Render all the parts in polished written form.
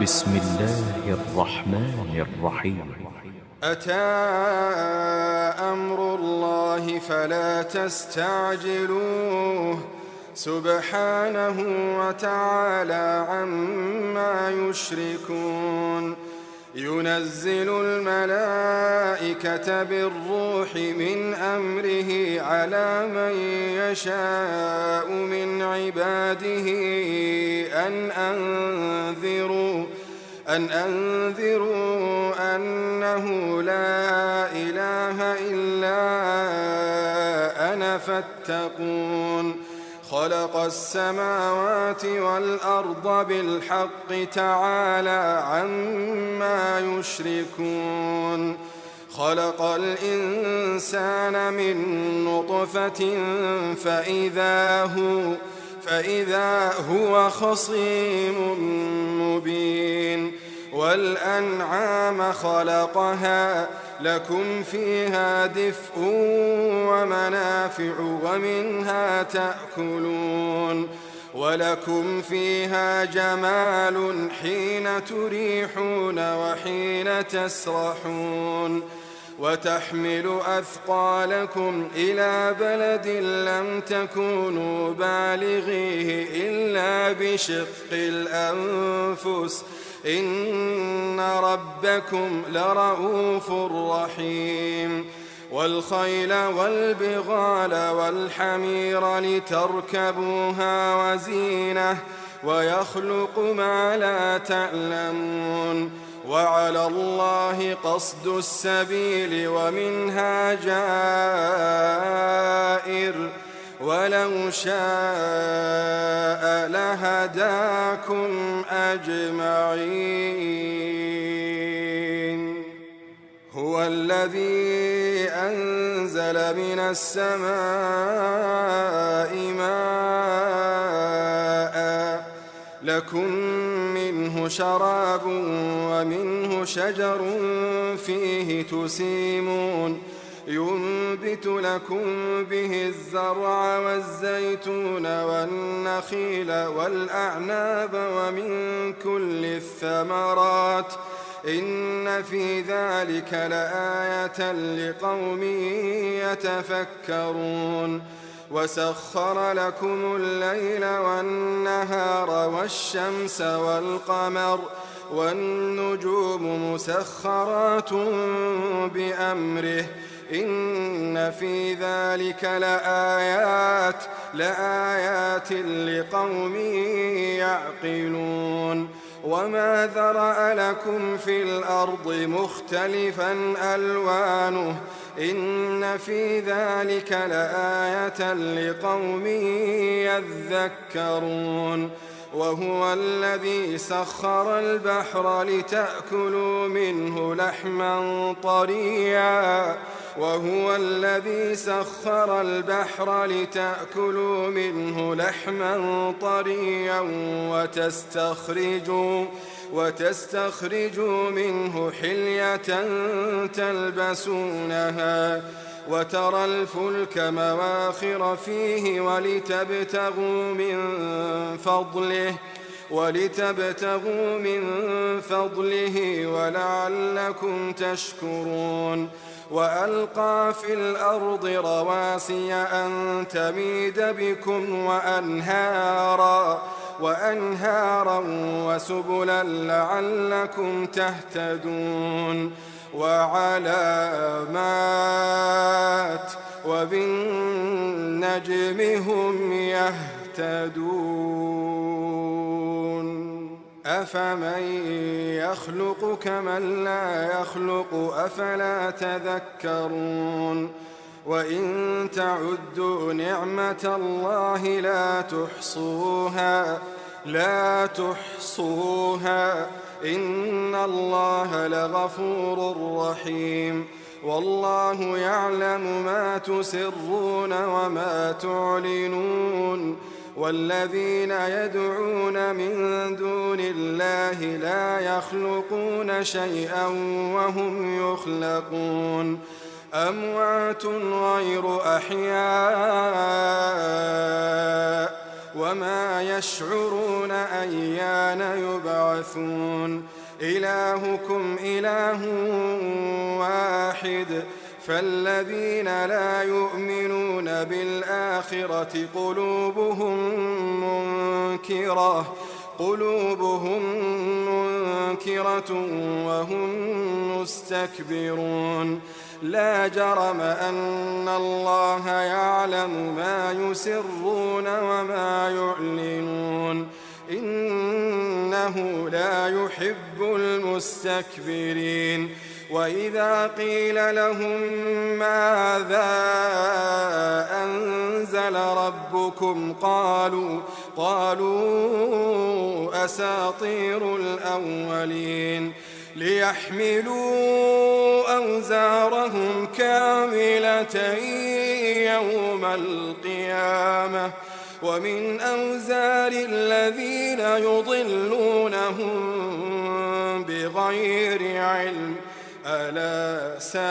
بسم الله الرحمن الرحيم. أتى أمر الله فلا تستعجلوه سبحانه وتعالى عما يشركون. ينزل الملائكة بالروح من أمره على من يشاء من عباده أن أنذروا أنه لا إله إلا أنا فاتقون. خلق السماوات والأرض بالحق تعالى عما يشركون. خلق الإنسان من نطفة فإذا هو خصيم مبين. والأنعام خلقها لكم فيها دفء ومنافع ومنها تأكلون. ولكم فيها جمال حين تريحون وحين تسرحون. وتحمل أثقالكم إلى بلد لم تكونوا بالغيه إلا بشق الأنفس إن ربكم لرؤوف رحيم. والخيل والبغال والحمير لتركبوها وزينة ويخلق ما لا تعلمون. وعلى الله قصد السبيل ومنها جائر ولو شاء لهداكم أجمعين. هو الذي أنزل من السماء ماء لكم منه شراب ومنه شجر فيه تسيمون. ينبت لكم به الزرع والزيتون والنخيل والأعناب ومن كل الثمرات إن في ذلك لآية لقوم يتفكرون. وسخر لكم الليل والنهار والشمس والقمر والنجوم مسخرات بأمره إن في ذلك لآيات لقوم يعقلون. وما ذرأ لكم في الأرض مختلفا ألوانه إن في ذلك لآية لقوم يذكرون. وهو الذي سخر البحر لتأكلوا منه لحما طريا وتستخرجوا منه حلية تلبسونها وترى الفلك مواخر فيه ولتبتغوا من فضله ولعلكم تشكرون. وألقى في الأرض رواسي أن تميد بكم وأنهارا وسبلا لعلكم تهتدون. وعلامات وبالنجم هم يهتدون. أفمن يخلق كمن لا يخلق أفلا تذكرون. وإن تعدوا نعمة الله لا تحصوها إن الله لغفور رحيم. والله يعلم ما تسرون وما تعلنون. والذين يدعون من دون الله لا يخلقون شيئا وهم يخلقون. أموات غير أحياء وما يشعرون أيان يبعثون إلهكم إله واحد فالذين لا يؤمنون بالآخرة قلوبهم منكرة وهم مستكبرون لا جرم أن الله يعلم ما يسرون وما يعلنون إنه لا يحب المستكبرين وإذا قيل لهم ماذا أنزل ربكم قالوا أساطير الأولين ليحملوا أوزارهم كاملة يوم القيامة ومن أوزار الذين يضلونهم بغير علم ألا ساء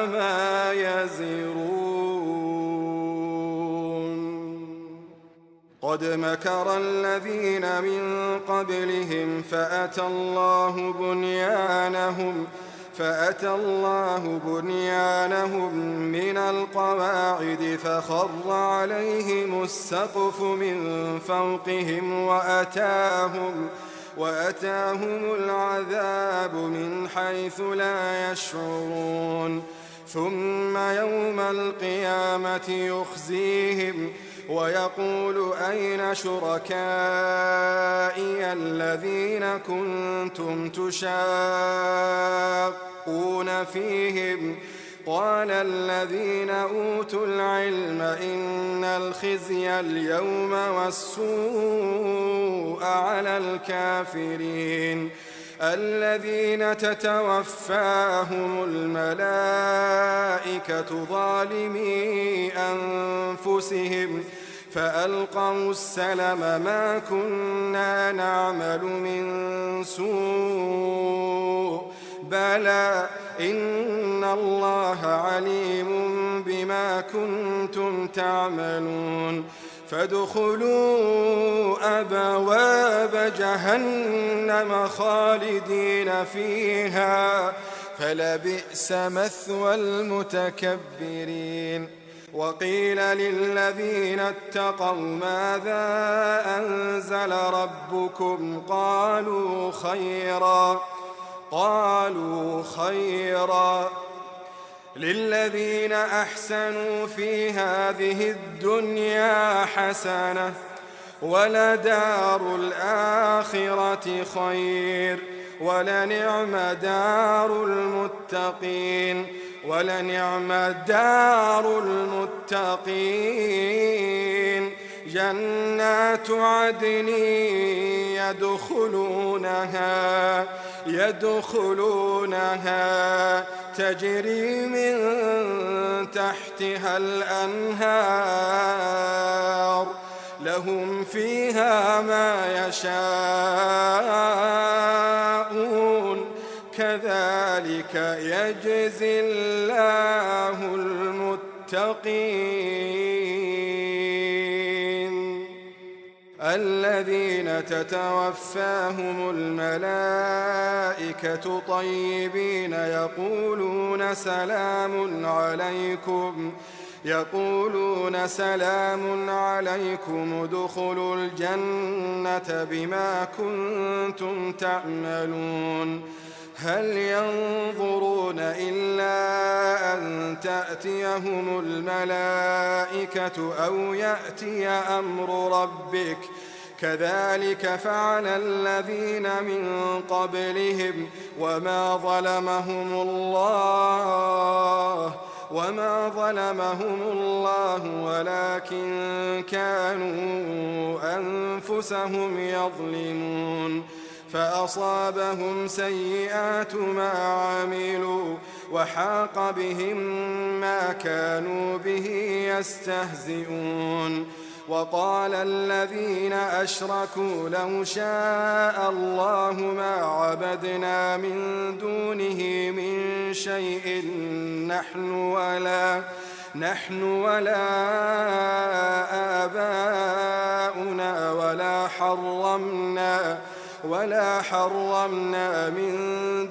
ما يزرون قد مكر الذين من قبلهم فأتى الله بنيانهم من القواعد فخر عليهم السقف من فوقهم وأتاهم العذاب من حيث لا يشعرون ثم يوم القيامة يخزيهم ويقول أين شركائي الذين كنتم تشاقون فيهم قال الذين أوتوا العلم إن الخزي اليوم والسوء على الكافرين الذين تتوفاهم الملائكة ظالمي أنفسهم فألقوا السلم ما كنا نعمل من سوء بلى إن الله عليم بما كنتم تعملون فادخلوا أبواب جهنم خالدين فيها فلبئس مثوى المتكبرين وقيل للذين اتقوا ماذا أنزل ربكم قالوا خيرا للذين أحسنوا في هذه الدنيا حسنة ولدار الآخرة خير ولنعم دار المتقين جنات عدن يدخلونها تجري من تحتها الأنهار لهم فيها ما يشاءون كذلك يجزي الله المتقين الذين تتوفاهم الملائكة طيبين يقولون سلام عليكم ادخلوا الجنة بما كنتم تعملون هل ينظرون إلا أن تأتيهم الملائكة أو يأتي أمر ربك كذلك فعل الذين من قبلهم وما ظلمهم الله ولكن كانوا أنفسهم يظلمون فأصابهم سيئات ما عملوا وحاق بهم ما كانوا به يستهزئون وقال الذين أشركوا لو شاء الله ما عبدنا نحن ولا آباؤنا ولا حرمنا من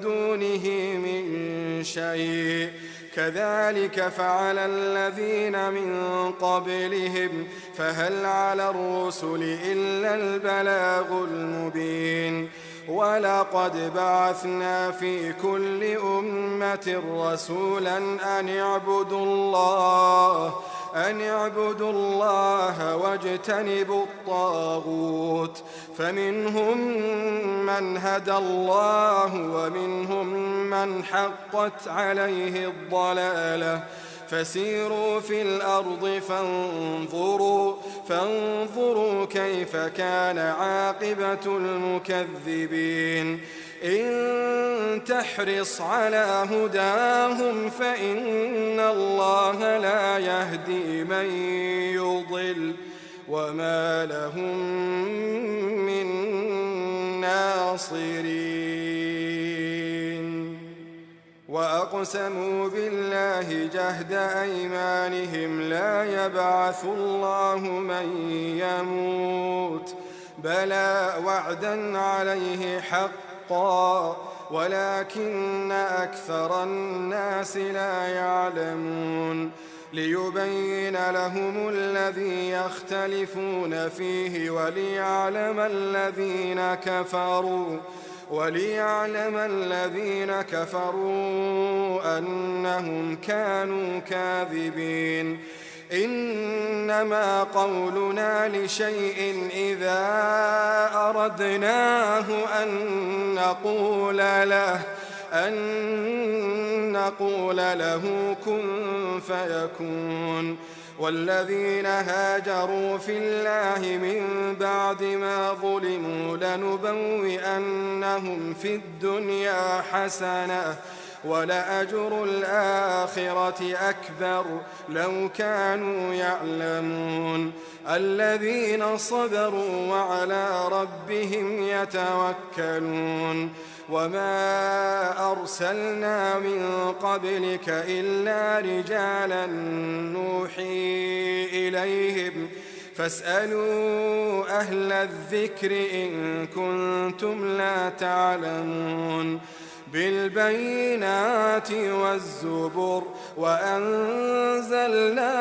دونه من شيء كذلك فعل الذين من قبلهم فهل على الرسل إلا البلاغ المبين ولقد بعثنا في كل أمة رسولا أن اعبدوا الله واجتنبوا الطاغوت فمنهم من هدى الله ومنهم من حقت عليه الضلالة فسيروا في الأرض فانظروا كيف كان عاقبة المكذبين إن تحرص على هداهم فإن الله لا يهدي من يضل وما لهم من ناصرين وأقسموا بالله جهد أيمانهم لا يبعث الله من يموت بلى وعدا عليه حقا ولكن أكثر الناس لا يعلمون ليبين لهم الذي يختلفون فيه وليعلم الذين كفروا أنهم كانوا كاذبين إنما قولنا لشيء إذا أردناه أن نقول له كن فيكون والذين هاجروا في الله من بعد ما ظلموا لنبوئنهم في الدنيا حسنة ولأجر الآخرة أكبر لو كانوا يعلمون الذين صبروا وعلى ربهم يتوكلون وما أرسلنا من قبلك إلا رجالا نوحي إليهم فاسألوا أهل الذكر إن كنتم لا تعلمون بالبينات والزبر وأنزلنا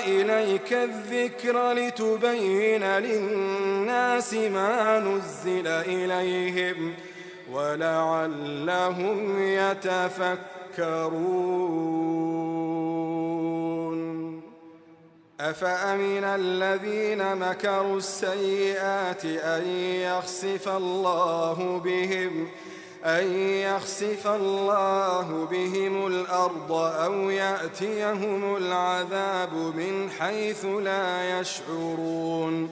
إليك الذكر لتبين للناس ما نزل إليهم ولعلهم يتفكرون أفأمن الذين مكروا السيئات أن يخسف الله بهم الأرض أو يأتيهم العذاب من حيث لا يشعرون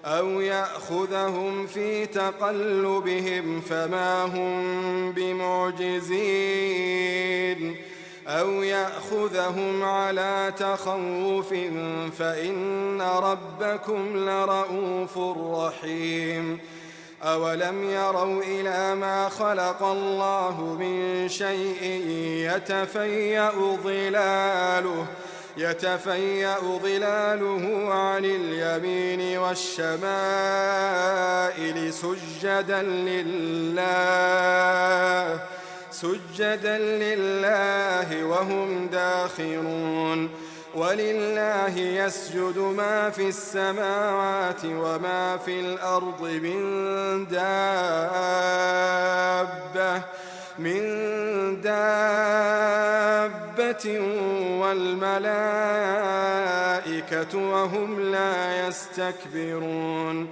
أو يأخذهم في تقلبهم فما هم بمعجزين أو يأخذهم على تخوف فإن ربكم لرؤوف رحيم أولم يروا إلى ما خلق الله من شيء يتفيأ ظلاله عن اليمين والشمائل سجدا لله وهم داخرون ولله يسجد ما في السماوات وما في الأرض من دابة والملائكة وهم لا يستكبرون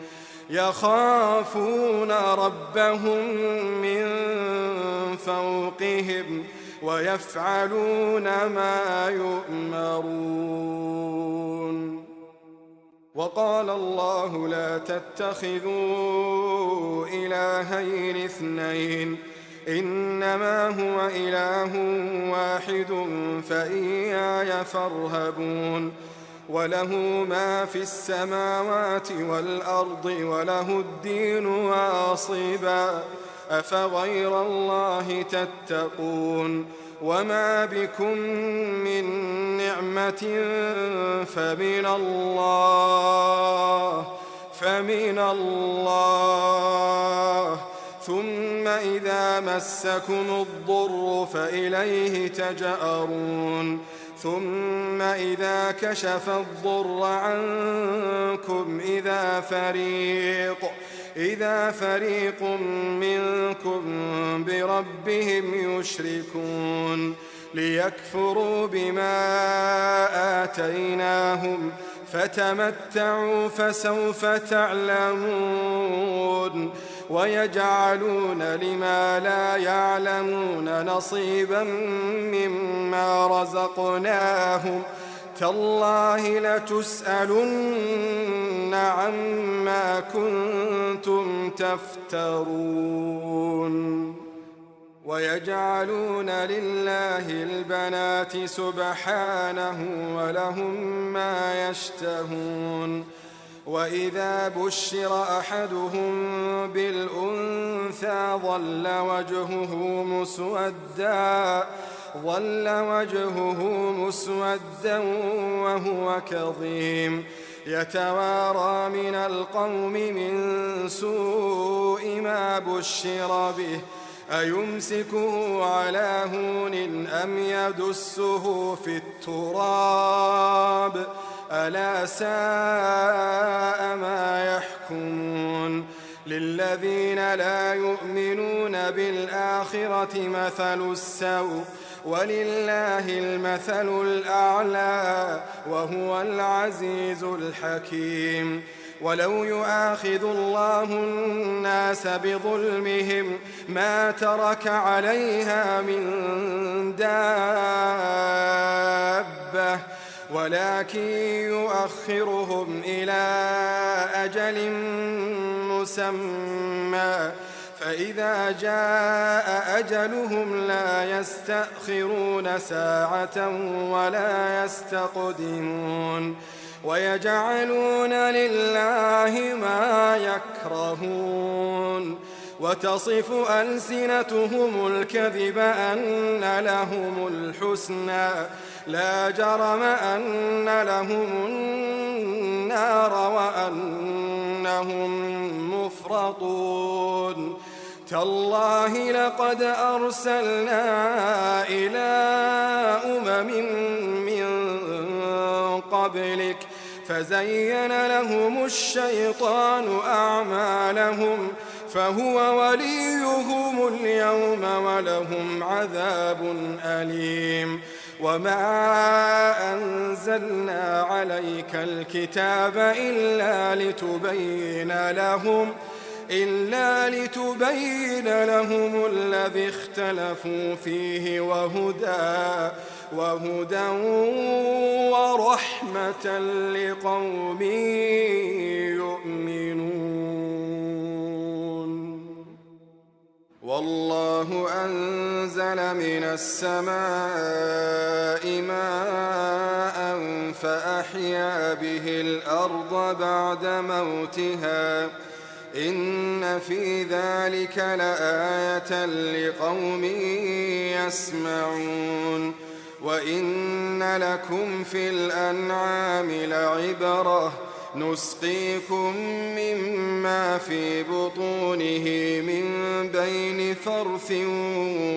يخافون ربهم من فوقهم ويفعلون ما يؤمرون وقال الله لا تتخذوا إلهين اثنين إنما هو إله واحد فإياي فارهبون وله ما في السماوات والأرض وله الدين واصبا أفغير الله تتقون وما بكم من نعمة فمن الله ثم إذا مسكم الضر فإليه تجأرون ثم إذا كشف الضر عنكم إذا فريق منكم بربهم يشركون ليكفروا بما آتيناهم فتمتعوا فسوف تعلمون ويجعلون لما لا يعلمون نصيبا مما رزقناهم تالله لتسألن عما كنتم تفترون ويجعلون لله البنات سبحانه ولهم ما يشتهون وإذا بشر أحدهم بالأنثى ظل وجهه مسودا وهو كظيم يتوارى من القوم من سوء ما بشر به أيمسكه على هون أم يدسه في التراب ألا ساء ما يحكمون للذين لا يؤمنون بالآخرة مثل السوء ولله المثل الأعلى وهو العزيز الحكيم ولو يؤاخذ الله الناس بظلمهم ما ترك عليها من دابة ولكن يؤخرهم إلى أجل مسمى فإذا جاء أجلهم لا يستأخرون ساعة ولا يستقدمون ويجعلون لله ما يكرهون وتصف ألسنتهم الكذب أن لهم الحسنى لا جرم أن لهم النار وأنهم مفرطون تالله لقد أرسلنا إلى من قبلك فزين لهم الشيطان أعمالهم فهو وليهم اليوم ولهم عذاب أليم وما أنزلنا عليك الكتاب إلا لتبين لهم الذي اختلفوا فيه وهدى ورحمة لقوم يؤمنون والله أنزل من السماء ماء فأحيا به الأرض بعد موتها إن في ذلك لآية لقوم يسمعون وإن لكم في الأنعام لعبرة نسقيكم مما في بطونه من بين فرث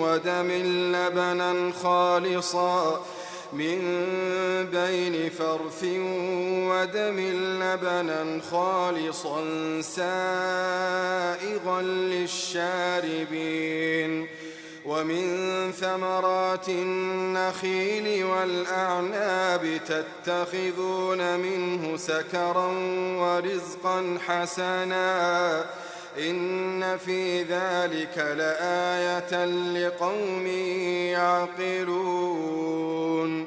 ودم لبنا خالصا سائغا للشاربين ومن ثمرات النخيل والأعناب تتخذون منه سكرا ورزقا حسنا إن في ذلك لآية لقوم يعقلون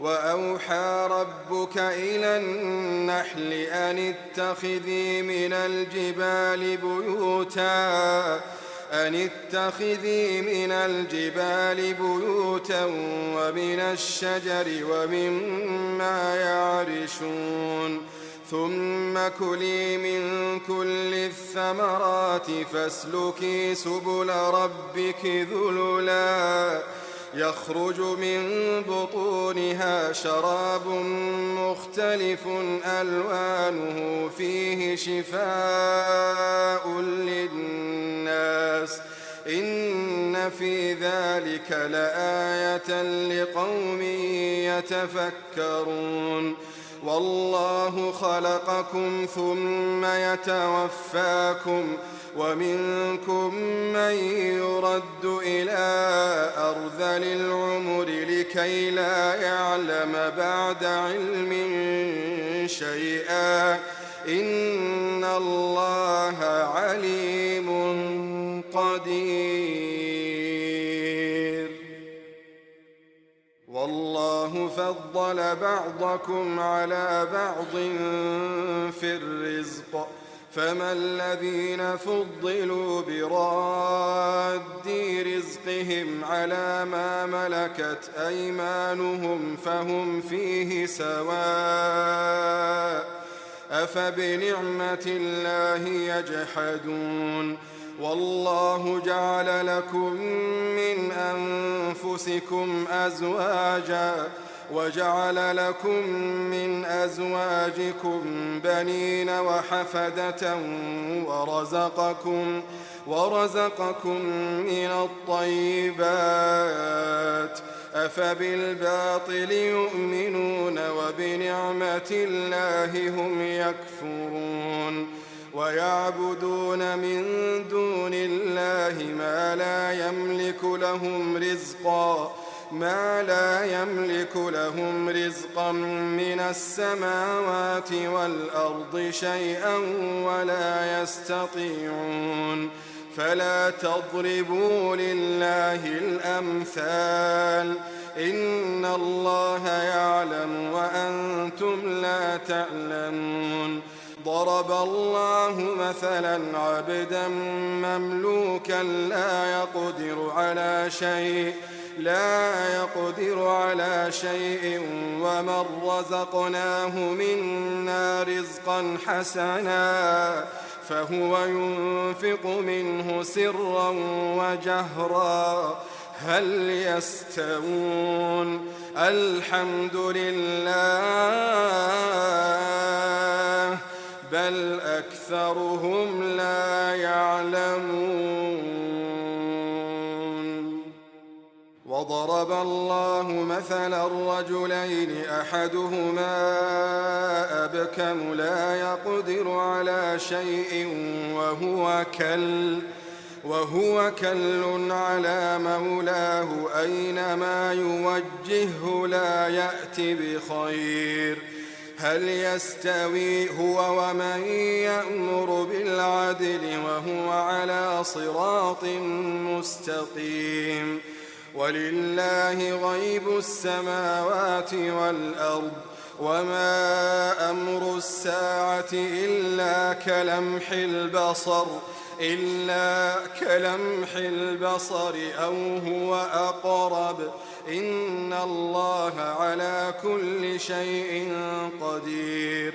وأوحى ربك إلى النحل أن اتخذي من الجبال بيوتا ومن الشجر ومما يعرشون ثم كلي من كل الثمرات فاسلكي سبل ربك يخرج من بطونها شراب مختلف ألوانه فيه شفاء للناس إن في ذلك لآية لقوم يتفكرون والله خلقكم ثم يتوفاكم ومنكم من يرد إلى أرذل العمر لكي لا يعلم بعد علم شيئا إن الله عليم قدير والله فضل بعضكم على بعض في الرزق فما الذين فضلوا براد رزقهم على ما ملكت أيمانهم فهم فيه سواء أفبنعمة الله يجحدون والله جعل لكم من أنفسكم أزواجا وجعل لكم من أزواجكم بنين وحفدة ورزقكم من الطيبات أفبالباطل يؤمنون وبنعمة الله هم يكفرون ويعبدون من دون الله ما لا يملك لهم رزقا من السماوات والأرض شيئا ولا يستطيعون فلا تضربوا لله الأمثال إن الله يعلم وأنتم لا تعلمون ضرب الله مثلا عبدا مملوكا لا يقدر على شيء ومن رزقناه منا رزقا حسنا فهو ينفق منه سرا وجهرا هل يستوون الحمد لله بل أكثرهم لا يعلمون وضرب الله مثلا الرجلين أحدهما أبكم لا يقدر على شيء وهو كل على مولاه أينما يوجهه لا يأتي بخير هل يستوي هو ومن يأمر بالعدل وهو على صراط مستقيم ولله غيب السماوات والأرض وما أمر الساعة إلا كلمح البصر أو هو أقرب إن الله على كل شيء قدير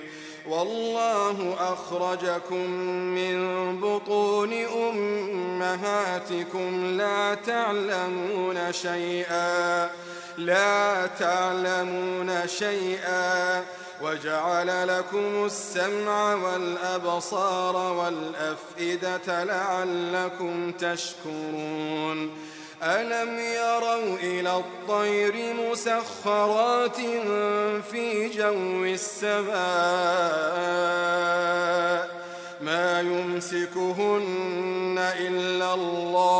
والله أخرجكم من بطون أمهاتكم لا تعلمون شيئا وجعل لكم السمع والأبصار والأفئدة لعلكم تشكرون ألم يروا إلى الطير مسخرات في جو السماء ما يمسكهن إلا الله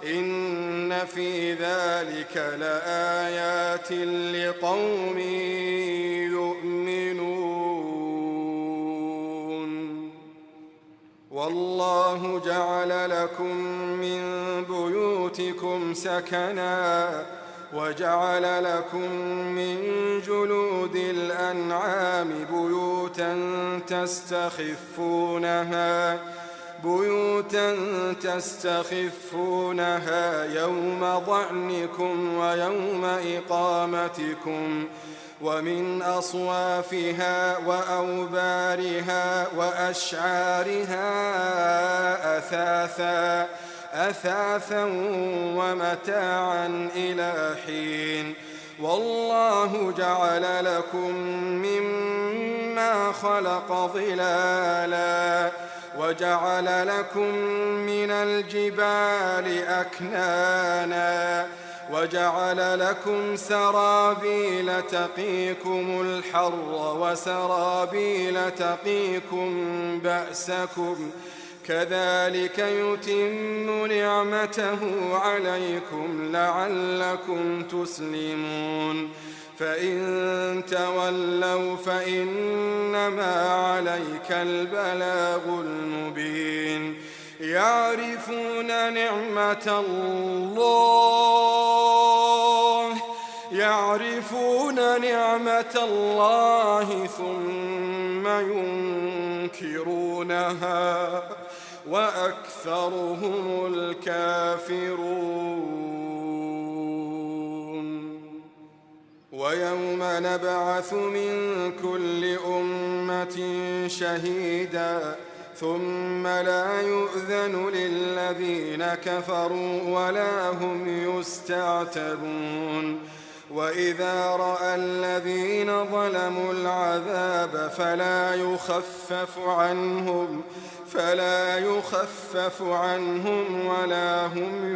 إن في ذلك لآيات لقوم يؤمنون والله جعل لكم من بيوتكم سكنا وجعل لكم من جلود الأنعام بيوتا تستخفونها يوم ضعنكم ويوم إقامتكم ومن أصوافها وأوبارها وأشعارها أثاثا ومتاعا إلى حين. والله جعل لكم مما خلق ظلالا وجعل لكم من الجبال أكنانا وجعل لكم سرابيل تقيكم الحر وسرابيل تقيكم بأسكم كذلك يتم نعمته عليكم لعلكم تسلمون. فإن تولوا فإنما عليك البلاغ المبين. يعرفون نعمة الله ثم ينكرونها وأكثرهم الكافرون. ويوم نبعث من كل أمة شهيدا ثم لا يؤذن للذين كفروا ولا هم يستعتبون. وإذا رأى الذين ظلموا العذاب فلا يخفف عنهم ولا هم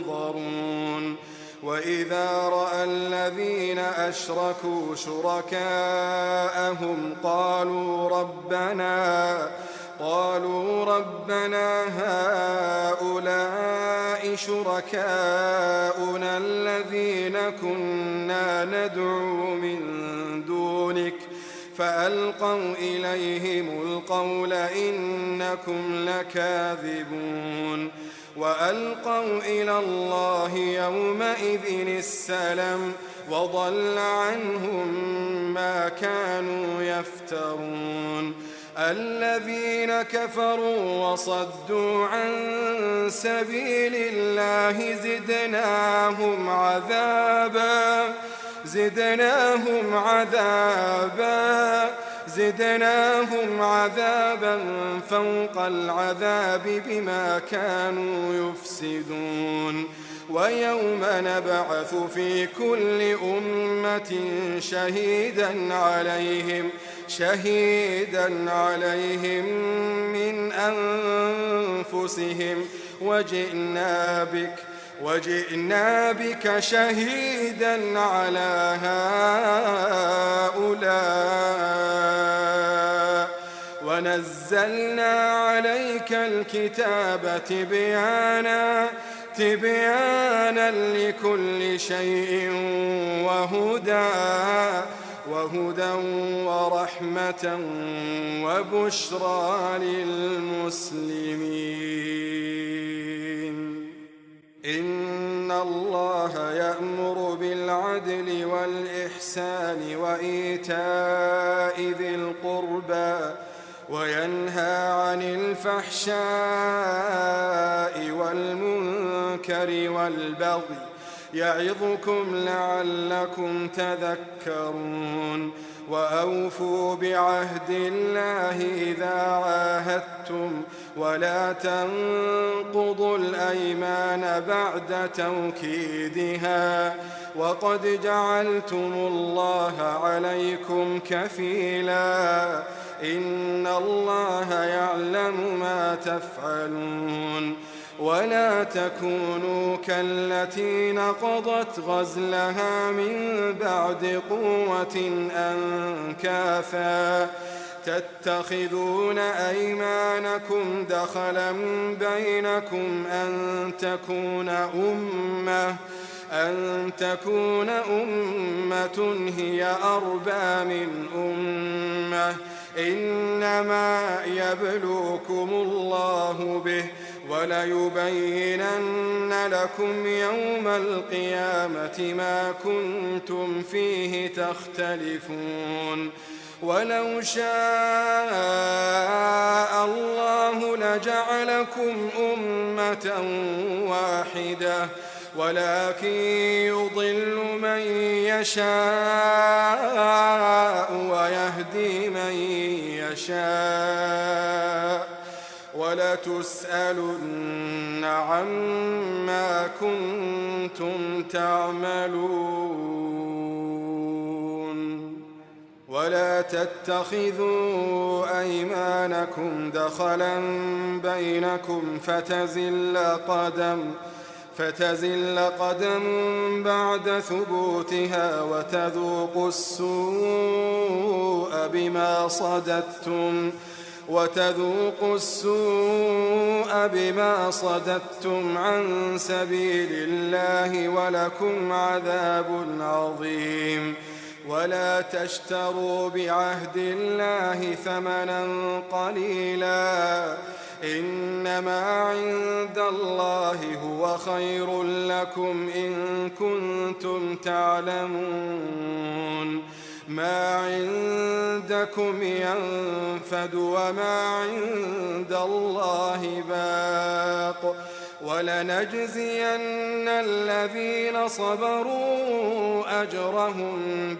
ينظرون. وإذا رأى الذين أشركوا شركاءهم قالوا ربنا هؤلاء شركاؤنا الذين كنا ندعو من دونك فألقوا إليهم القول إنكم لكاذبون. وألقوا إلى الله يومئذ السلام وضل عنهم ما كانوا يفترون. الذين كفروا وصدوا عن سبيل الله زدناهم عذابا فوق العذاب بما كانوا يفسدون. ويوم نبعث في كل أمة شهيدا عليهم من أنفسهم وجئنا بك شهيدا على هؤلاء ونزلنا عليك الكتاب تبيانا لكل شيء وهدى ورحمة وبشرى للمسلمين. إن الله يأمر بالعدل والإحسان وإيتاء ذي القربى وينهى عن الفحشاء والمنكر والبغي يعظكم لعلكم تذكرون. وأوفوا بعهد الله إذا عاهدتم ولا تنقضوا الأيمان بعد توكيدها وقد جعلتم الله عليكم كفيلا إن الله يعلم ما تفعلون. ولا تكونوا كالتي نقضت غزلها من بعد قوة أنكاثا تتخذون أيمانكم دخلا بينكم أن تكون أمة هي أربى من أمة إنما يبلوكم الله به وليبينن لكم يوم القيامة ما كنتم فيه تختلفون. ولو شاء الله لجعلكم أمة واحدة ولكن يضل من يشاء ويهدي من يشاء ولتسألن عما كنتم تعملون ولا تتخذوا أيمانكم دخلا بينكم فتزل قدم بعد ثبوتها وتذوقوا السوء بما صددتم عن سبيل الله ولكم عذاب عظيم ولا تشتروا بعهد الله ثمنا قليلا إنما عند الله هو خير لكم إن كنتم تعلمون ما عندكم ينفد وما عند الله باق ولنجزين الذين صبروا أجرهم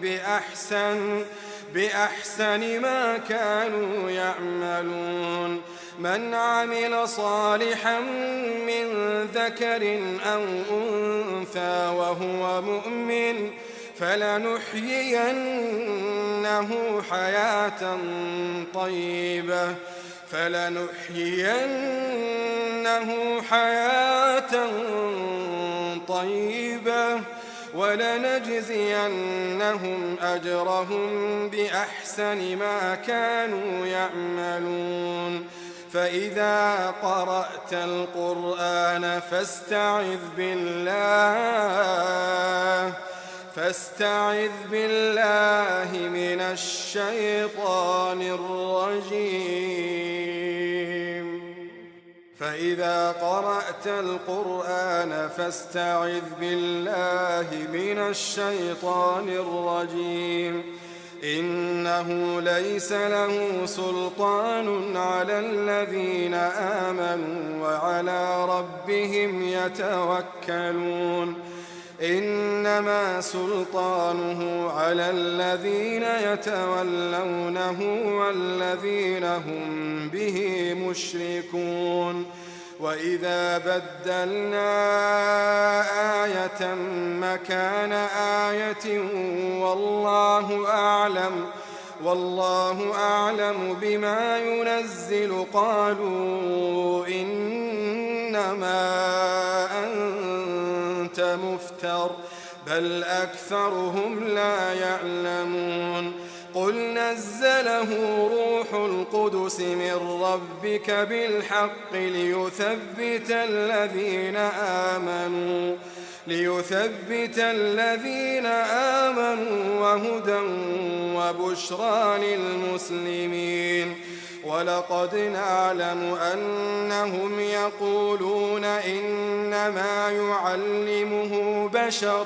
بأحسن ما كانوا يعملون من عمل صالحا من ذكر أو أنثى وهو مؤمن فلنحيينه حياة طيبة ولنجزينهم أجرهم بأحسن ما كانوا يعملون فإذا قرأت القرآن فاستعذ بالله من الشيطان الرجيم فإذا قرأت القرآن فاستعذ بالله من الشيطان الرجيم إنه ليس له سلطان على الذين آمنوا وعلى ربهم يتوكلون إنما سلطانه على الذين يتولونه والذين هم به مشركون وإذا بدلنا آية مكان آية والله أعلم بما ينزل قالوا إنما أنت مفتر بل أكثرهم لا يعلمون قل نزله روح القدس من ربك بالحق ليثبت الذين آمنوا وهدى وبشرى للمسلمين ولقد نعلم أنهم يقولون إنما يعلمه بشر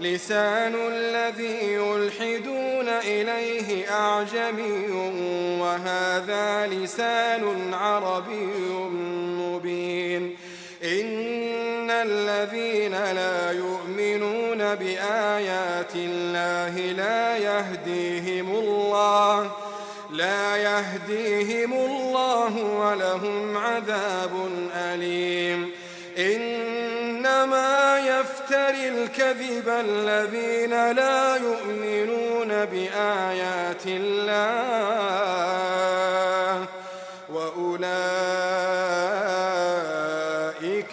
لسان الذي يلحدون إليه أعجمي وهذا لسان عربي مبين إن الذين لا يؤمنون بآيات الله لا يهديهم الله ولهم عذاب أليم إنما يفتري الكذب الذين لا يؤمنون بآيات الله وأولئك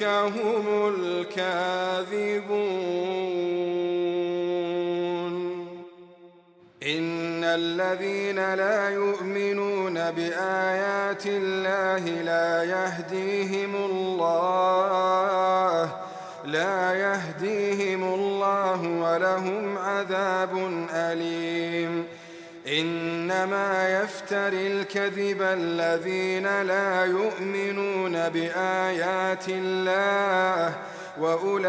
هم الكاذبون إن الذين لا يؤمنون بآيات الله لا يهديهم الله ولهم عذاب أليم إنما يفتري الكذب الذين لا يؤمنون بآيات الله وأولئك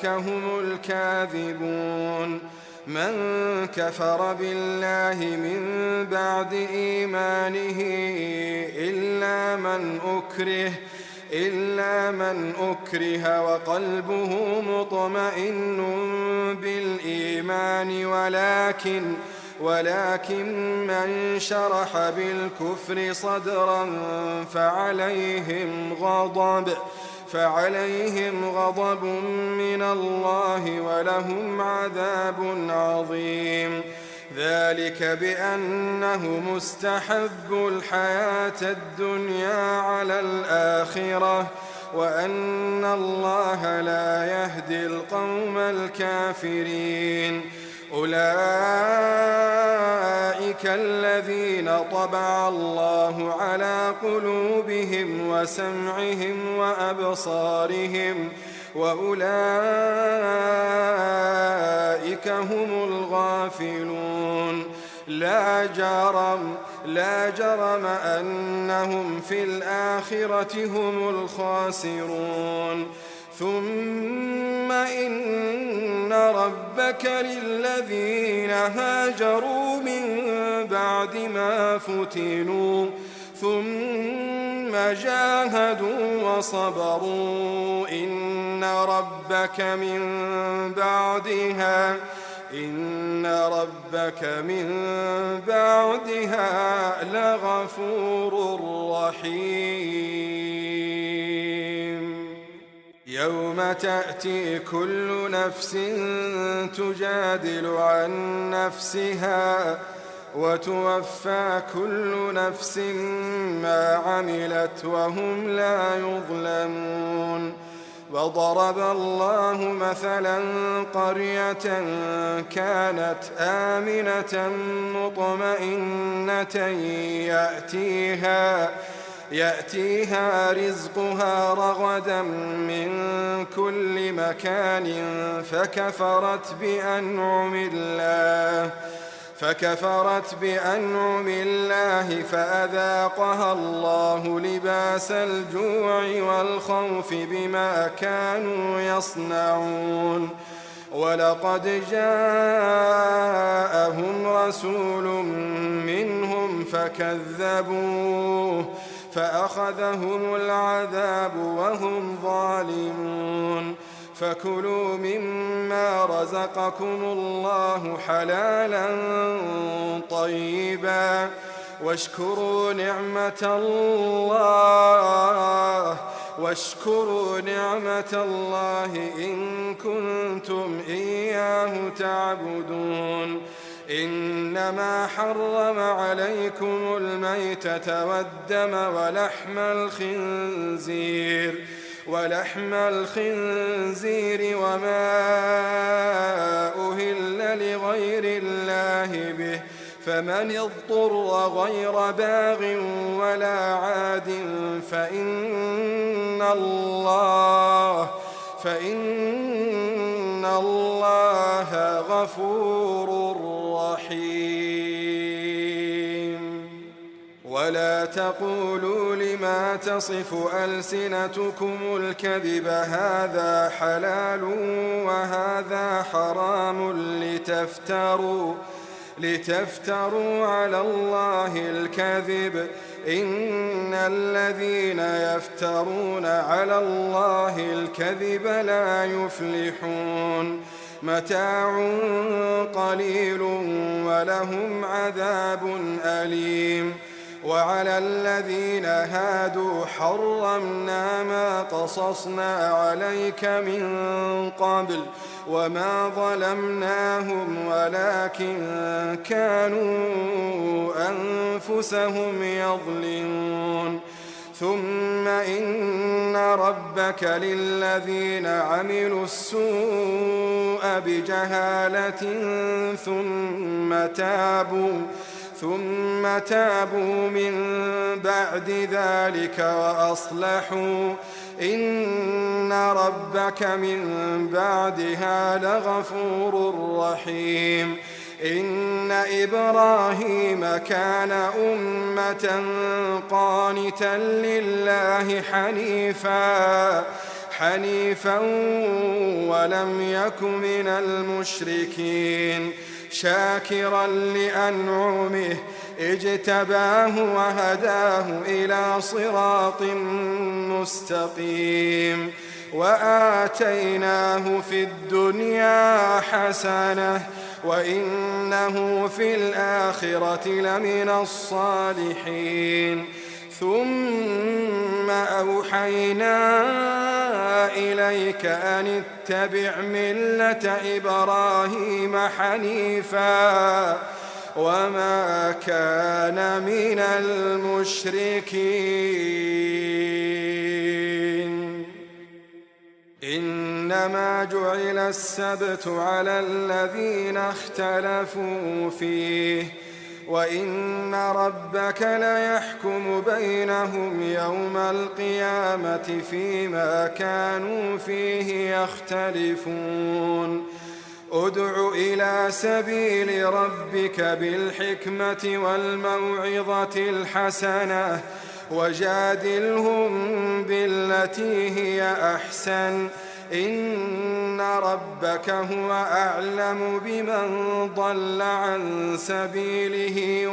هم الكاذبون من كفر بالله من بعد إيمانه إلا من أكره وقلبه مطمئن بالإيمان ولكن من شرح بالكفر صدرا فعليهم غضب من الله ولهم عذاب عظيم. ذلك بأنه مستحب الحياة الدنيا على الآخرة وأن الله لا يهدي القوم الكافرين. أولئك الذين طبع الله على قلوبهم وسمعهم وأبصارهم وأولئك هم الغافلون. لا جرم أنهم في الآخرة هم الخاسرون. ثم إن ربك للذين هاجروا من بعد ما فتنوا ثم جاهدوا وصبروا إن ربك من بعدها لغفور رحيم. يوم تأتي كل نفس تجادل عن نفسها وتوفى كل نفس ما عملت وهم لا يظلمون. وضرب الله مثلا قرية كانت آمنة مطمئنة يأتيها رزقها رغدا من كل مكان فكفرت بأنعم الله فأذاقها الله لباس الجوع والخوف بما كانوا يصنعون. ولقد جاءهم رسول منهم فكذبوه فأخذهم العذاب وهم ظالمون. فكلوا مما رزقكم الله حلالا طيبا واشكروا نعمة الله إن كنتم إياه تعبدون. إنما حرم عليكم الميتة والدم ولحم الخنزير وما أهل لغير الله به فمن اضطر غير باغ ولا عاد فإن الله غفور رحيم. ولا تقولوا لما تصف ألسنتكم الكذب هذا حلال وهذا حرام لتفتروا على الله الكذب. إن الذين يفترون على الله الكذب لا يفلحون. متاع قليل ولهم عذاب أليم. وعلى الذين هادوا حرمنا ما قصصنا عليك من قبل وما ظلمناهم ولكن كانوا أنفسهم يظلمون. ثم إن ربك للذين عملوا السوء بجهالة ثم تابوا من بعد ذلك وأصلحوا إن ربك من بعدها لغفور رحيم. إن إبراهيم كان أمة قانتا لله حنيفا ولم يك من المشركين. شاكرا لأنعمه اجتباه وهداه إلى صراط مستقيم. وآتيناه في الدنيا حسنة وإنه في الآخرة لمن الصالحين ثم أوحينا إليك أن اتبع ملة إبراهيم حنيفا وما كان من المشركين إنما جعل السبت على الذين اختلفوا فيه وإن ربك ليحكم بينهم يوم القيامة فيما كانوا فيه يختلفون ادع إلى سبيل ربك بالحكمة والموعظة الحسنة وجادلهم بالتي هي أحسن إن ربك هو أعلم بمن ضل عن سبيله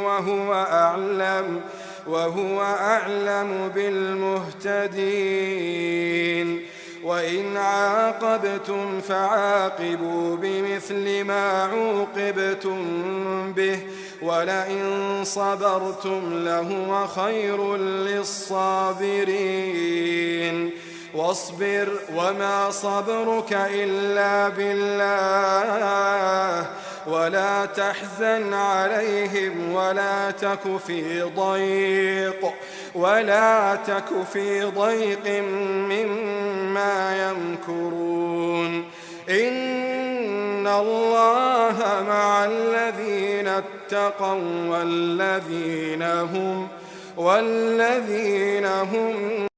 وهو أعلم بالمهتدين وإن عاقبتم فعاقبوا بمثل ما عوقبتم به ولئن صبرتم لهو خير للصابرين واصبر وما صبرك إلا بالله ولا تحزن عليهم ولا تك في ضيق مما يمكرون إن الله مع الذين اتقوا والذين هم